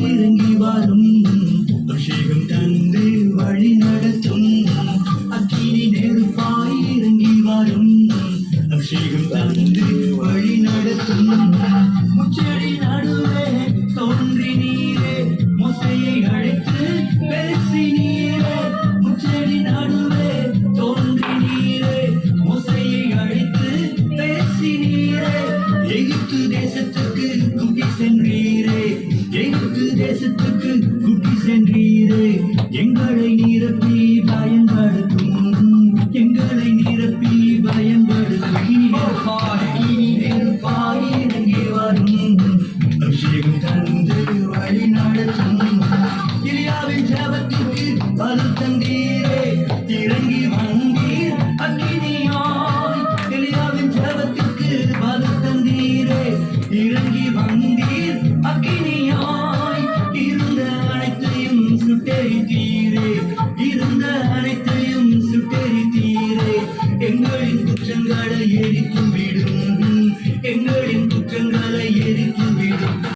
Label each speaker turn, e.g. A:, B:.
A: இறங்கி வரும் அபிஷேகம் தந்து வழி நடத்தும் அக்கினி நெருப்பாய் இறங்கி வரும் அபிஷேகம் தந்து வழி நடத்தும் முச்செடி நடுவே தோன்றி நீரே மோசையை அழைத்து பேசி நீரே முச்செடி நடுவே தோன்றி நீரே மோசையை அழைத்து பேசி நீரே எகிப்து தேசத்துக்கு கூட்டி சென்றீரே எகிப்து தேசத்துக்கு கூட்டி சென்றீரே எங்களை நிரப்பி பயன்படுத்தும் எங்களை நிரப்பி பயன்படுத்தும் இறங்கி வரும் அபிஷேகம் தந்து வழி நடத்தும் எலியாவின் ஜெபத்திற்கு பதில் தந்தீரே இறங்கி வந்தீர் அக்கினியாய் எலியாவின் ஜெபத்திற்கு பதில் தந்தீரே இறங்கி வந்தீர் அக்கினியாய் இருந்த அனைத்தையும் சுட்டெரித்தீரே இருந்த அனைத்தையும் சுட்டெரித்தீரே எங்களின் குற்றங்களை எரித்து